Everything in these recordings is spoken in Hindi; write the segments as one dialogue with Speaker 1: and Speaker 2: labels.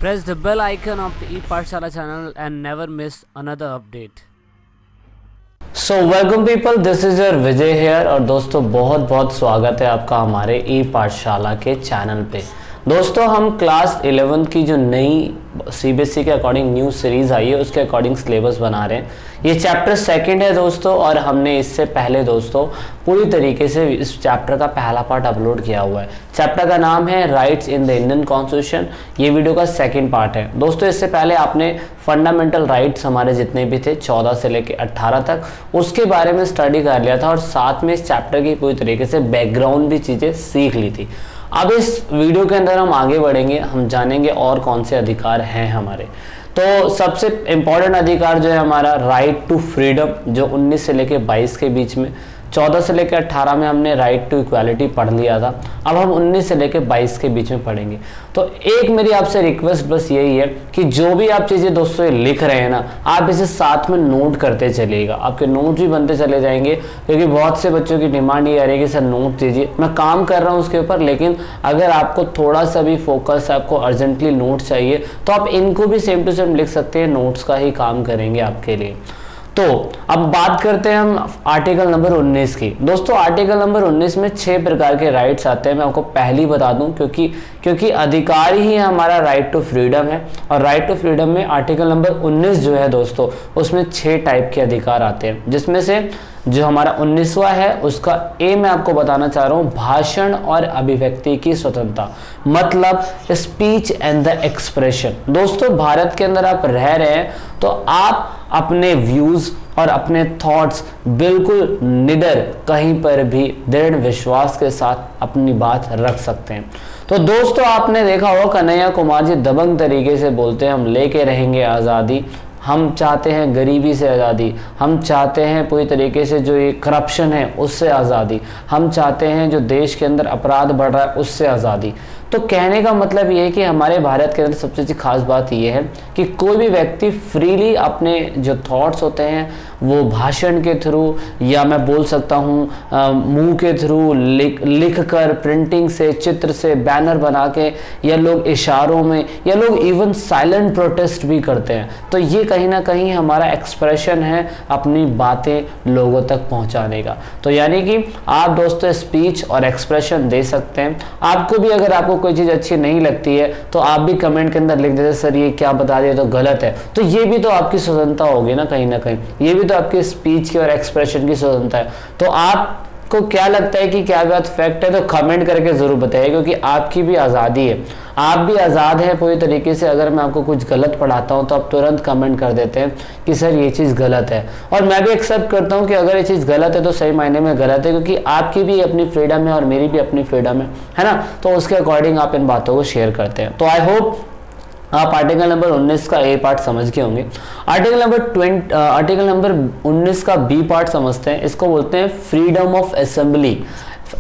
Speaker 1: Press the bell icon of the ePathshala channel and never miss another update.
Speaker 2: So welcome people, this is your Vijay here. और दोस्तों बहुत बहुत स्वागत है आपका हमारे ई पाठशाला के चैनल पे। दोस्तों हम क्लास 11 की जो नई सीबीएसई के अकॉर्डिंग न्यू सीरीज आई है उसके अकॉर्डिंग सिलेबस बना रहे हैं। ये चैप्टर सेकंड है दोस्तों, और हमने इससे पहले दोस्तों पूरी तरीके से इस चैप्टर का पहला पार्ट अपलोड किया हुआ है। चैप्टर का नाम है rights in the Indian constitution. ये वीडियो का सेकंड पार्ट है दोस्तों। इससे पहले आपने फंडामेंटल राइट्स हमारे जितने भी थे 14 से लेकर 18 तक उसके बारे में स्टडी कर लिया था, और साथ में इस चैप्टर की पूरी तरीके से बैकग्राउंड भी चीज़ें सीख ली थी। अब इस वीडियो के अंदर हम आगे बढ़ेंगे, हम जानेंगे और कौन से अधिकार हैं हमारे। तो सबसे इम्पॉर्टेंट अधिकार जो है हमारा राइट टू फ्रीडम, जो 19 से लेकर 22 के बीच में, 14 से लेकर 18 में हमने राइट टू इक्वालिटी पढ़ लिया था। अब हम 19 से लेकर 22 के बीच में पढ़ेंगे। तो एक मेरी आपसे रिक्वेस्ट बस यही है कि जो भी आप चीज़ें दोस्तों लिख रहे हैं ना, आप इसे साथ में नोट करते चलिएगा। आपके नोट भी बनते चले जाएंगे, क्योंकि बहुत से बच्चों की डिमांड ये आ रही है कि सर नोट दीजिए। मैं काम कर रहा हूँ उसके ऊपर, लेकिन अगर आपको थोड़ा सा भी फोकस, आपको अर्जेंटली नोट चाहिए तो आप इनको भी सेम टू सेम लिख सकते हैं। नोट्स का ही काम करेंगे आपके लिए। तो अब बात करते हैं हम आर्टिकल नंबर 19 की। दोस्तों आर्टिकल नंबर 19 में 6 प्रकार के राइट्स आते हैं। मैं आपको पहली बता दूं, क्योंकि अधिकार ही हमारा राइट टू फ्रीडम है, और राइट टू फ्रीडम में आर्टिकल नंबर 19 जो है दोस्तों उसमें 6 टाइप के अधिकार आते हैं, जिसमें से जो हमारा 19वां है उसका ए मैं आपको बताना चाह रहा हूं, भाषण और अभिव्यक्ति की स्वतंत्रता, मतलब स्पीच एंड द एक्सप्रेशन। दोस्तों भारत के अंदर आप रह रहे हैं तो आप अपने व्यूज और अपने थॉट्स बिल्कुल निडर, कहीं पर भी दृढ़ विश्वास के साथ अपनी बात रख सकते हैं। तो दोस्तों आपने देखा होगा कन्हैया कुमार जी दबंग तरीके से बोलते हैं, हम लेके रहेंगे आज़ादी, हम चाहते हैं गरीबी से आज़ादी, हम चाहते हैं पूरी तरीके से जो ये करप्शन है उससे आज़ादी, हम चाहते हैं जो देश के अंदर अपराध बढ़ रहा है उससे आज़ादी। तो कहने का मतलब ये है कि हमारे भारत के अंदर सबसे खास बात ये है कि कोई भी व्यक्ति फ्रीली अपने जो थॉट्स होते हैं वो भाषण के थ्रू, या मैं बोल सकता हूँ मुंह के थ्रू, लिख कर, प्रिंटिंग से, चित्र से, बैनर बना के, या लोग इशारों में, या लोग इवन साइलेंट प्रोटेस्ट भी करते हैं। तो ये कहीं ना कहीं हमारा एक्सप्रेशन है अपनी बातें लोगों तक पहुंचाने का। तो यानी कि आप दोस्तों स्पीच और एक्सप्रेशन दे सकते हैं। आपको भी अगर आपको कोई चीज़ अच्छी नहीं लगती है तो आप भी कमेंट के अंदर लिख देते सर ये क्या बता दिया तो गलत है, तो ये भी तो आपकी स्वतंत्रता होगी ना कहीं, ये भी तो आपकी स्पीच की और एक्सप्रेशन की स्वतंत्रता है। तो आपको क्या लगता है कि क्या बात फैक्ट है, तो कमेंट करके जरूर बताइए, क्योंकि आपकी भी आज़ादी है, आप भी आज़ाद हैं पूरी तरीके से। अगर मैं आपको कुछ गलत पढ़ाता हूं तो आप तुरंत कमेंट कर देते हैं कि सर ये चीज़ गलत है, और मैं भी एक्सेप्ट करता हूं कि अगर ये चीज़ गलत है तो सही मायने में गलत है, क्योंकि आपकी भी अपनी फ्रीडम है और मेरी भी अपनी फ्रीडम है ना। तो उसके अकॉर्डिंग आप इन बातों को शेयर करते हैं। तो आई होप आप आर्टिकल नंबर 19 का ए पार्ट समझ के होंगे। आर्टिकल नंबर 19 का बी पार्ट समझते हैं। इसको बोलते हैं फ्रीडम ऑफ असेंबली।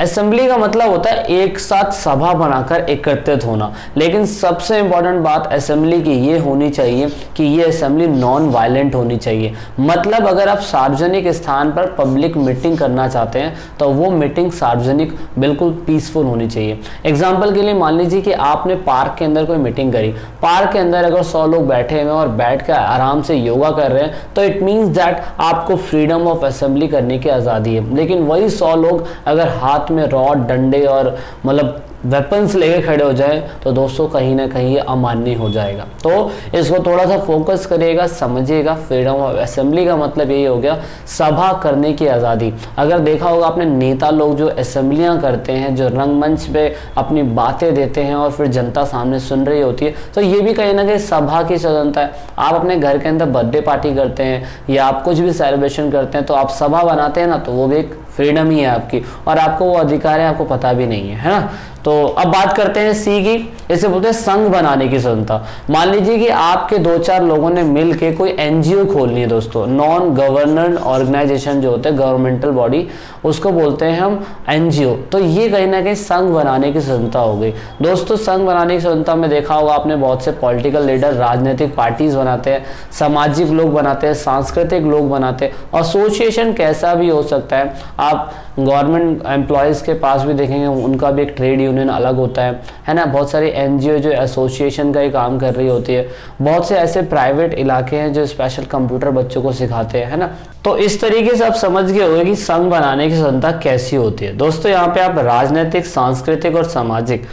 Speaker 2: असेंबली का मतलब होता है एक साथ सभा बनाकर एकत्रित होना, लेकिन सबसे इंपॉर्टेंट बात असेंबली की ये होनी चाहिए कि ये असेंबली नॉन वायलेंट होनी चाहिए। मतलब अगर आप सार्वजनिक स्थान पर पब्लिक मीटिंग करना चाहते हैं तो वो मीटिंग सार्वजनिक बिल्कुल पीसफुल होनी चाहिए। एग्जाम्पल के लिए मान लीजिए कि आपने पार्क के अंदर कोई मीटिंग करी, पार्क के अंदर अगर 100 लोग बैठे हुए और बैठ कर आराम से योगा कर रहे हैं तो इट मीन्स दैट आपको फ्रीडम ऑफ असेंबली करने की आज़ादी है। लेकिन वही 100 लोग अगर हाथ में रॉड, डंडे और मतलब वेपन्स लेके खड़े हो जाए तो दोस्तों कहीं ना कहीं ये अमान्य हो जाएगा। तो इसको थोड़ा सा फोकस करिएगा, समझिएगा। फ्रीडम ऑफ असेंबली का मतलब यही हो गया सभा करने की आज़ादी। अगर देखा होगा आपने नेता लोग जो असेंबलियां करते हैं, जो रंगमंच पे अपनी बातें देते हैं और फिर जनता सामने सुन रही होती है, तो ये भी कहीं ना कहीं सभा की स्वतंत्रता है। आप अपने घर के अंदर बर्थडे पार्टी करते हैं या आप कुछ भी सेलिब्रेशन करते हैं तो आप सभा बनाते हैं ना, तो वो भी एक फ्रीडम ही है आपकी, और आपको वो अधिकार है आपको पता भी नहीं है ना। तो अब बात करते हैं सी की। इसे बोलते हैं संघ बनाने की स्वतंत्रता। मान लीजिए कि आपके 2-4 लोगों ने मिलके कोई एनजीओ खोलनी है दोस्तों, नॉन गवर्नमेंट ऑर्गेनाइजेशन जो होते हैं, गवर्नमेंटल बॉडी, उसको बोलते हैं हम एनजीओ। तो ये कहीं ना कहीं संघ बनाने की स्वतंत्रता हो गई दोस्तों। संघ बनाने की स्वतंत्रता में देखा होगा आपने बहुत से पॉलिटिकल लीडर राजनीतिक पार्टीज बनाते हैं, सामाजिक लोग बनाते हैं, सांस्कृतिक लोग बनाते हैं। एसोसिएशन कैसा भी हो सकता है, आप गवर्नमेंट एम्प्लॉयज के पास भी देखेंगे उनका भी एक ट्रेड यूनियन अलग होता है ना, बहुत सारी एनजीओ जो एसोसिएशन का ही काम कर रही होती है, बहुत से ऐसे प्राइवेट इलाके हैं जो स्पेशल कंप्यूटर बच्चों को सिखाते हैं, है ना। तो इस तरीके से आप समझ गए होंगे कि संघ बनाने की स्वतंत्रता कैसी होती है। दोस्तों यहाँ पे आप राजनीतिक, सांस्कृतिक और सामाजिक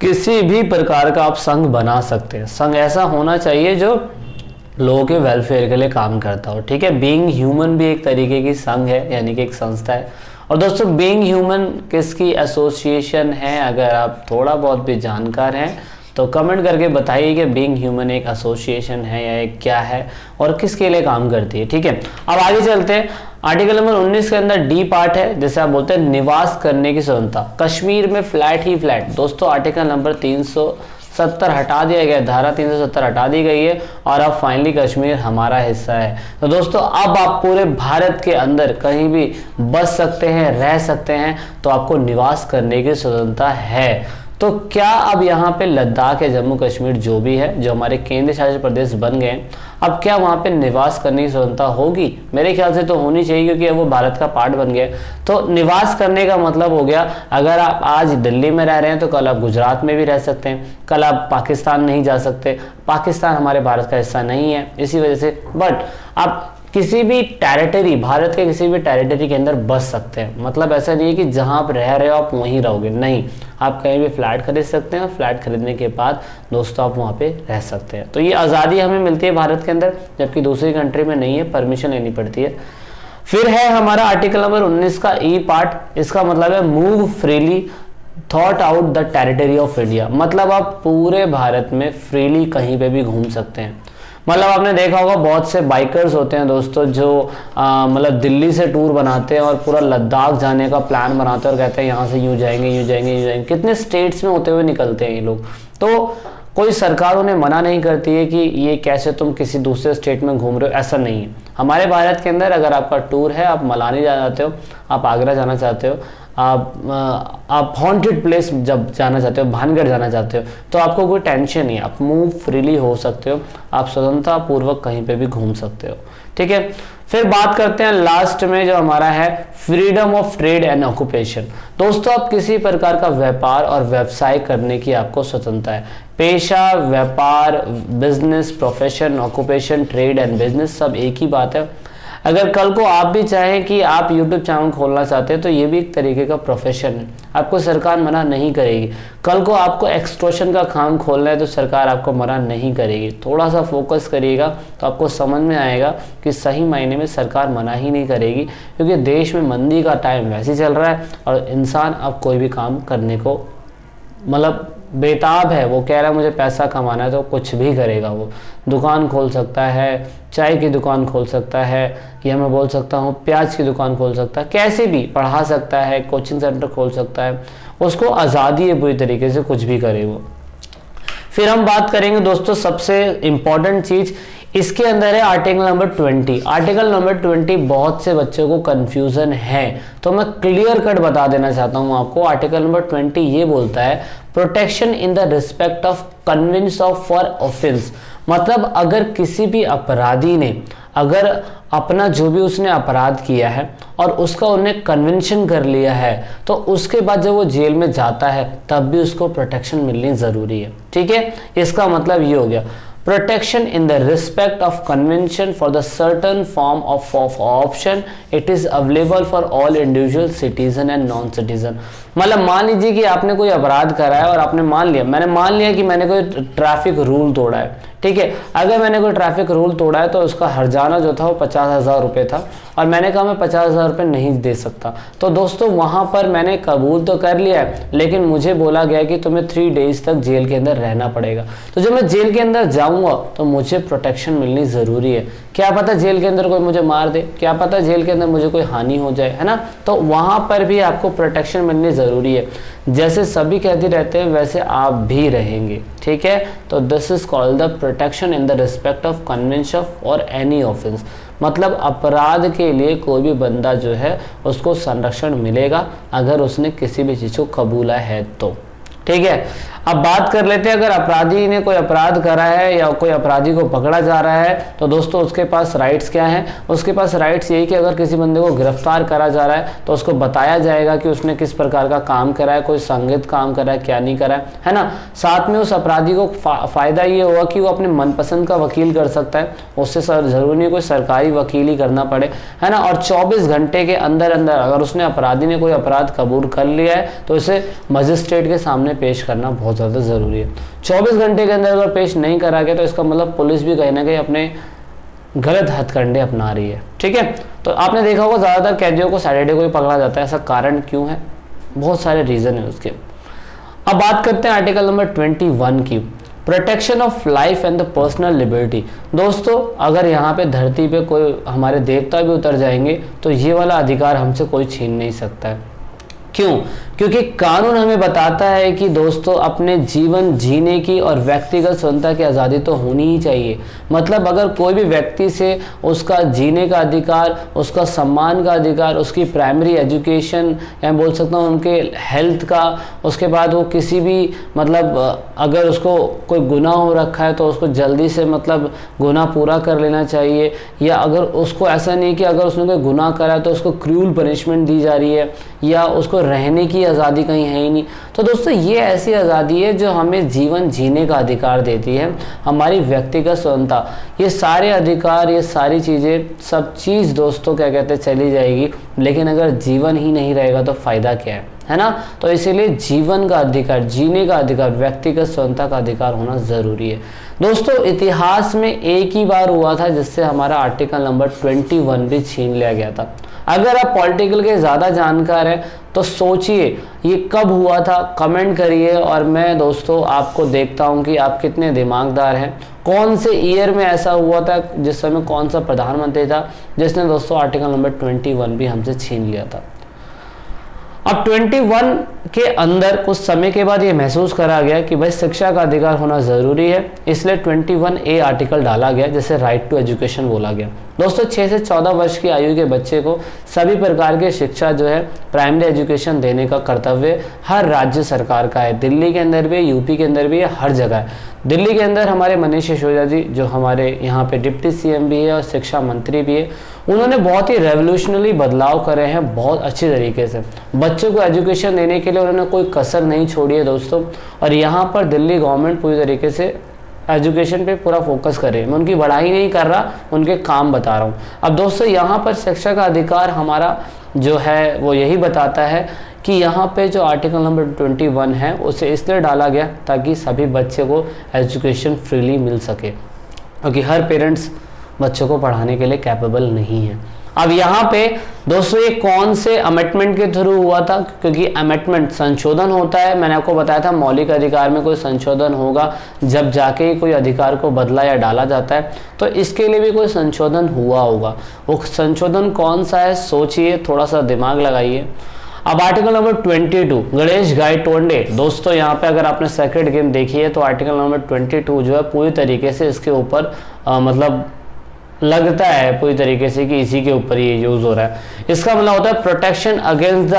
Speaker 2: किसी भी प्रकार का आप संघ बना सकते हैं। संघ ऐसा होना चाहिए जो लोगों के वेलफेयर के लिए काम करता हो, ठीक है। बीइंग ह्यूमन भी एक तरीके की संघ है, यानी कि एक संस्था है। और दोस्तों बीइंग ह्यूमन किसकी एसोसिएशन है? अगर आप थोड़ा बहुत भी जानकार हैं तो कमेंट करके बताइए कि बीइंग ह्यूमन एक एसोसिएशन है या एक क्या है और किसके लिए काम करती है, ठीक है। अब आगे चलते हैं। आर्टिकल नंबर 19 के अंदर डी पार्ट है, जैसे आप बोलते हैं निवास करने की स्वतंत्रता। कश्मीर में फ्लैट ही फ्लैट। दोस्तों आर्टिकल नंबर 370 हटा दिया गया, धारा 370 हटा दी गई है और अब फाइनली कश्मीर हमारा हिस्सा है। तो दोस्तों अब आप पूरे भारत के अंदर कहीं भी बस सकते हैं, रह सकते हैं, तो आपको निवास करने की स्वतंत्रता है। तो क्या अब यहाँ पे लद्दाख या जम्मू कश्मीर जो भी है, जो हमारे केंद्र शासित प्रदेश बन गए, अब क्या वहाँ पे निवास करने की स्वतंत्रता होगी? मेरे ख्याल से तो होनी चाहिए, क्योंकि अब वो भारत का पार्ट बन गया। तो निवास करने का मतलब हो गया, अगर आप आज दिल्ली में रह रहे हैं तो कल आप गुजरात में भी रह सकते हैं, कल आप पाकिस्तान नहीं जा सकते, पाकिस्तान हमारे भारत का हिस्सा नहीं है इसी वजह से, बट आप किसी भी टेरिटरी, भारत के किसी भी टेरिटरी के अंदर बस सकते हैं। मतलब ऐसा नहीं है कि जहां आप रह रहे हो आप वहीं रहोगे, नहीं, आप कहीं भी फ्लैट खरीद सकते हैं और फ्लैट खरीदने के बाद दोस्तों आप वहां पे रह सकते हैं। तो ये आज़ादी हमें मिलती है भारत के अंदर, जबकि दूसरी कंट्री में नहीं है, परमिशन लेनी पड़ती है। फिर है हमारा आर्टिकल नंबर 19 का ई पार्ट। इसका मतलब है move freely thought out the territory of India. मतलब आप पूरे भारत में फ्रीली कहीं पे भी घूम सकते हैं। मतलब आपने देखा होगा बहुत से बाइकर्स होते हैं दोस्तों जो मतलब दिल्ली से टूर बनाते हैं और पूरा लद्दाख जाने का प्लान बनाते हैं और कहते हैं यहाँ से यूँ जाएंगे, यूँ जाएंगे, यूँ जाएंगे। कितने स्टेट्स में होते हुए निकलते हैं ये लोग। तो कोई सरकार उन्हें मना नहीं करती है कि ये कैसे तुम किसी दूसरे स्टेट में घूम रहे हो, ऐसा नहीं है। हमारे भारत के अंदर अगर आपका टूर है, आप मलानी जाना चाहते हो, आप आगरा जाना चाहते हो, आप हॉन्टेड प्लेस जब जाना चाहते हो, भानगढ़ जाना चाहते हो, तो आपको कोई टेंशन नहीं है, आप मूव फ्रीली हो सकते हो, आप स्वतंत्रता पूर्वक कहीं पे भी घूम सकते हो, ठीक है। फिर बात करते हैं लास्ट में जो हमारा है freedom of trade and occupation. दोस्तों आप किसी प्रकार का व्यापार और व्यवसाय करने की आपको स्वतंत्रता है। पेशा, व्यापार, business, profession, occupation, trade and business सब एक ही बात है। अगर कल को आप भी चाहें कि आप YouTube चैनल खोलना चाहते हैं तो ये भी एक तरीके का प्रोफेशन है, आपको सरकार मना नहीं करेगी। कल को आपको एक्सटॉर्शन का काम खोलना है तो सरकार आपको मना नहीं करेगी। थोड़ा सा फोकस करिएगा तो आपको समझ में आएगा कि सही मायने में सरकार मना ही नहीं करेगी, क्योंकि देश में मंदी का टाइम वैसे ही चल रहा है और इंसान अब कोई भी काम करने को मतलब बेताब है। वो कह रहा है मुझे पैसा कमाना है तो कुछ भी करेगा। वो दुकान खोल सकता है, चाय की दुकान खोल सकता है, या मैं बोल सकता हूँ प्याज की दुकान खोल सकता है, कैसे भी पढ़ा सकता है, कोचिंग सेंटर खोल सकता है, उसको आज़ादी है पूरी तरीके से, कुछ भी करे वो। फिर हम बात करेंगे दोस्तों सबसे इंपॉर्टेंट चीज इसके अंदर है आर्टिकल नंबर 20। आर्टिकल नंबर 20 बहुत से बच्चों को कंफ्यूजन है, तो मैं क्लियर कट बता देना चाहता हूं आपको। आर्टिकल नंबर 20 ये बोलता है protection in the respect of convince of for offence. मतलब अगर किसी भी अपराधी ने अगर अपना जो भी उसने अपराध किया है और उसका उन्हें कन्विंशन कर लिया है, तो उसके बाद जब वो जेल में जाता है तब भी उसको प्रोटेक्शन मिलनी जरूरी है, ठीक है। इसका मतलब ये हो गया protection in the respect of convention for the certain form of option it is available for all individual citizen and non citizen। मतलब मान लीजिए कि आपने कोई अपराध करा है और आपने मैंने मान लिया कि मैंने कोई ट्रैफिक रूल तोड़ा है, ठीक है। अगर मैंने कोई ट्रैफिक रूल तोड़ा है तो उसका हर्जाना जो था वो 50,000 रुपये था और मैंने कहा मैं 50,000 रुपये नहीं दे सकता, तो दोस्तों वहां पर मैंने कबूल तो कर लिया है, लेकिन मुझे बोला गया कि तुम्हें 3 डेज तक जेल के अंदर रहना पड़ेगा। तो जब मैं जेल के अंदर जाऊंगा तो मुझे प्रोटेक्शन मिलनी जरूरी है। क्या पता जेल के अंदर कोई मुझे मार दे, क्या पता जेल के अंदर मुझे कोई हानि हो जाए, है ना। तो वहां पर भी आपको प्रोटेक्शन मिलनी जरूरी है। जैसे सभी कहते रहते हैं वैसे आप भी रहेंगे, ठीक है। तो this is called the protection in the respect of convention और एनी ऑफेंस। मतलब अपराध के लिए कोई भी बंदा जो है उसको संरक्षण मिलेगा अगर उसने किसी भी चीज को कबूला है तो, ठीक है। अब बात कर लेते हैं, अगर अपराधी ने कोई अपराध करा है या कोई अपराधी को पकड़ा जा रहा है तो दोस्तों उसके पास राइट्स क्या हैं। उसके पास राइट्स यही कि अगर किसी बंदे को गिरफ्तार करा जा रहा है तो उसको बताया जाएगा कि उसने किस प्रकार का काम करा है, कोई संगीत काम करा है, क्या नहीं करा है ना। साथ में उस अपराधी को फायदा ये होगा कि वो अपने मनपसंद का वकील कर सकता है, उससे जरूरी नहीं कोई सरकारी वकील ही करना पड़े, है ना। और 24 घंटे के अंदर अंदर अगर उसने अपराधी ने कोई अपराध कबूल कर लिया है तो इसे मजिस्ट्रेट के सामने पेश करना बहुत ज़्यादा ज़रूरी है। 24 घंटे के अंदर अगर पेश नहीं करा गया तो इसका मतलब पुलिस भी कहीं ना कहीं अपने गलत हथकंडे अपना रही है, ठीक है। तो आपने देखा होगा ज़्यादातर कैदियों को सैटरडे को ही पकड़ा जाता है, ऐसा कारण क्यों है? बहुत सारे रीज़न है उसके। अब बात करते हैं आर्टिकल नंबर 21 की, protection of life and the personal liberty. दोस्तों अगर यहाँ पे धरती पे कोई हमारे देवता भी उतर जाएंगे तो ये वाला अधिकार हमसे कोई छीन नहीं सकता है। क्यों? क्योंकि कानून हमें बताता है कि दोस्तों अपने जीवन जीने की और व्यक्तिगत स्वतंत्रता की आज़ादी तो होनी ही चाहिए। मतलब अगर कोई भी व्यक्ति से उसका जीने का अधिकार, उसका सम्मान का अधिकार, उसकी प्राइमरी एजुकेशन या बोल सकता हूँ उनके हेल्थ का, उसके बाद वो किसी भी मतलब अगर उसको कोई गुनाह हो रखा है तो उसको जल्दी से मतलब गुनाह पूरा कर लेना चाहिए, या अगर उसको ऐसा नहीं कि अगर उसने कोई गुनाह करा है तो उसको क्रूल पनिशमेंट दी जा रही है, या उसको रहने की आज़ादी कहीं है ही नहीं। तो दोस्तों ये ऐसी आज़ादी है जो हमें जीवन जीने का अधिकार देती है, हमारी व्यक्तिगत स्वतंत्रता। ये सारे अधिकार, ये सारी चीज़ें, सब चीज़ दोस्तों क्या कहते हैं चली जाएगी, लेकिन अगर जीवन ही नहीं रहेगा तो फ़ायदा क्या है ना। तो इसीलिए जीवन का अधिकार, जीने का अधिकार, व्यक्तिगत स्वतंत्रता का अधिकार होना ज़रूरी है। दोस्तों इतिहास में एक ही बार हुआ था जिससे हमारा आर्टिकल नंबर 21 भी छीन लिया गया था। अगर आप पॉलिटिकल के ज़्यादा जानकार हैं तो सोचिए ये कब हुआ था, कमेंट करिए और मैं दोस्तों आपको देखता हूं कि आप कितने दिमागदार हैं। कौन से ईयर में ऐसा हुआ था, जिस समय कौन सा प्रधानमंत्री था जिसने दोस्तों आर्टिकल नंबर 21 भी हमसे छीन लिया था। अब 21 के अंदर कुछ समय के बाद ये महसूस करा गया कि भाई शिक्षा का अधिकार होना ज़रूरी है, इसलिए 21A आर्टिकल डाला गया जिसे राइट टू एजुकेशन बोला गया। दोस्तों 6 से 14 वर्ष की आयु के बच्चे को सभी प्रकार की शिक्षा जो है प्राइमरी एजुकेशन देने का कर्तव्य हर राज्य सरकार का है। दिल्ली के अंदर भी, यूपी के अंदर भी, हर जगह है। दिल्ली के अंदर हमारे मनीष सिसोदिया जी जो हमारे यहाँ पे डिप्टी सीएम भी है और शिक्षा मंत्री भी है, उन्होंने बहुत ही रेवोल्यूशनरी बदलाव करे हैं बहुत अच्छी तरीके से। बच्चों को एजुकेशन देने के लिए उन्होंने कोई कसर नहीं छोड़ी है दोस्तों, और यहाँ पर दिल्ली गवर्नमेंट पूरी तरीके से एजुकेशन पे पूरा फोकस करे। मैं उनकी बढ़ाई नहीं कर रहा, उनके काम बता रहा हूँ। अब दोस्तों यहाँ पर शिक्षा का अधिकार हमारा जो है वो यही बताता है कि यहाँ पे जो आर्टिकल नंबर 21 है उसे इसलिए डाला गया ताकि सभी बच्चे को एजुकेशन फ्रीली मिल सके, क्योंकि हर पेरेंट्स बच्चों को पढ़ाने के लिए कैपेबल नहीं है। अब यहाँ पे दोस्तों ये कौन से अमेंडमेंट के थ्रू हुआ था? क्योंकि अमेंडमेंट संशोधन होता है, मैंने आपको बताया था मौलिक अधिकार में कोई संशोधन होगा जब जाके ही कोई अधिकार को बदला या डाला जाता है, तो इसके लिए भी कोई संशोधन हुआ होगा। वो संशोधन कौन सा है सोचिए, थोड़ा सा दिमाग लगाइए। अब आर्टिकल नंबर 22 गणेश गायतोंडे। दोस्तों यहाँ पे अगर आपने सेक्रेड गेम देखी है तो आर्टिकल नंबर 22 जो है पूरी तरीके से इसके ऊपर मतलब लगता है पूरी तरीके से कि इसी के ऊपर ये यूज हो रहा है। इसका मतलब होता है protection against the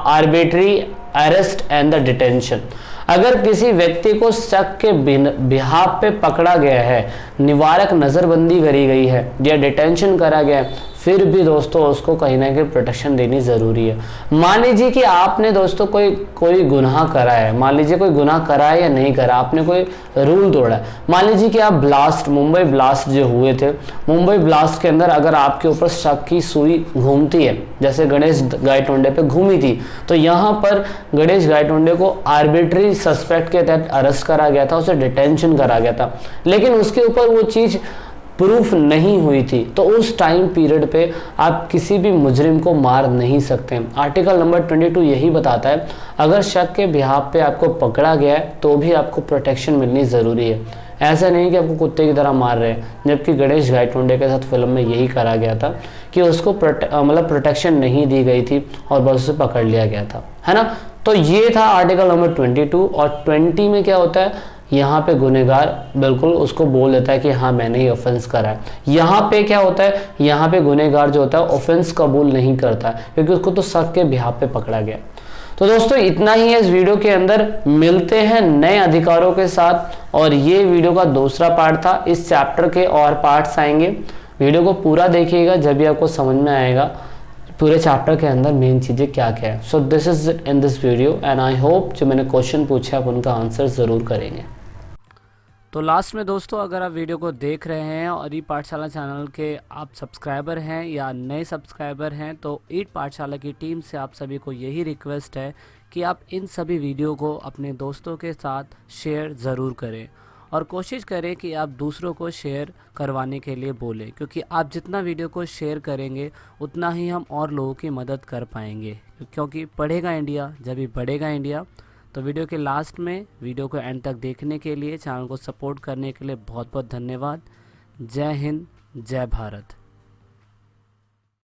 Speaker 2: arbitrary arrest and the detention. अगर किसी व्यक्ति को शक के बिहाफ पे पकड़ा गया है, निवारक नज़रबंदी करी गई है या डिटेंशन करा गया है, फिर भी दोस्तों उसको कहीं ना कहीं प्रोटेक्शन देनी ज़रूरी है। मान लीजिए कि आपने दोस्तों कोई गुनाह करा है, मान लीजिए कोई गुनाह करा है या नहीं करा, आपने कोई रूल तोड़ा है। मान लीजिए कि आप मुंबई ब्लास्ट जो हुए थे, मुंबई ब्लास्ट के अंदर अगर आपके ऊपर शक की सुई घूमती है, जैसे गणेश गायतोंडे पे घूमी थी, तो यहाँ पर गणेश गायतोंडे को आर्बिट्री सस्पेक्ट के तहत अरेस्ट करा गया था, उसे डिटेंशन करा गया था, लेकिन उसके ऊपर वो चीज़ प्रूफ नहीं हुई थी, तो उस टाइम पीरियड पे आप किसी भी मुजरिम को मार नहीं सकते। आर्टिकल नंबर 22 यही बताता है अगर शक के बिहाफ पे आपको पकड़ा गया है तो भी आपको प्रोटेक्शन मिलनी ज़रूरी है। ऐसा नहीं कि आपको कुत्ते की तरह मार रहे हैं, जबकि गणेश गायतोंडे के साथ फिल्म में यही करा गया था कि उसको मतलब प्रोटेक्शन नहीं दी गई थी और बस उसे पकड़ लिया गया था, है ना। तो ये था आर्टिकल नंबर 22। और 20 में क्या होता है, यहाँ पे गुनहगार बिल्कुल उसको बोल देता है कि हाँ मैंने ही ऑफेंस करा है। यहाँ पे क्या होता है, यहाँ पे गुनहगार जो होता है ऑफेंस कबूल नहीं करता है, क्योंकि उसको तो शक के बिहाफ पे पकड़ा गया। तो दोस्तों इतना ही है इस वीडियो के अंदर, मिलते हैं नए अधिकारों के साथ। और ये वीडियो का दूसरा पार्ट था, इस चैप्टर के और पार्ट्स आएंगे। वीडियो को पूरा देखिएगा, जब भी आपको समझ में आएगा पूरे चैप्टर के अंदर मेन चीज़ें क्या क्या है। So this is in this video and I hope जो मैंने क्वेश्चन पूछे आप उनका आंसर ज़रूर करेंगे।
Speaker 1: तो लास्ट में दोस्तों, अगर आप वीडियो को देख रहे हैं और ई पाठशाला चैनल के आप सब्सक्राइबर हैं या नए सब्सक्राइबर हैं, तो ई पाठशाला की टीम से आप सभी को यही रिक्वेस्ट है कि आप इन सभी वीडियो को अपने दोस्तों के साथ शेयर ज़रूर करें और कोशिश करें कि आप दूसरों को शेयर करवाने के लिए बोलें, क्योंकि आप जितना वीडियो को शेयर करेंगे उतना ही हम और लोगों की मदद कर पाएंगे, क्योंकि पढ़ेगा इंडिया जब भी बढ़ेगा इंडिया। तो वीडियो के लास्ट में वीडियो को एंड तक देखने के लिए, चैनल को सपोर्ट करने के लिए बहुत बहुत धन्यवाद। जय हिंद, जय भारत।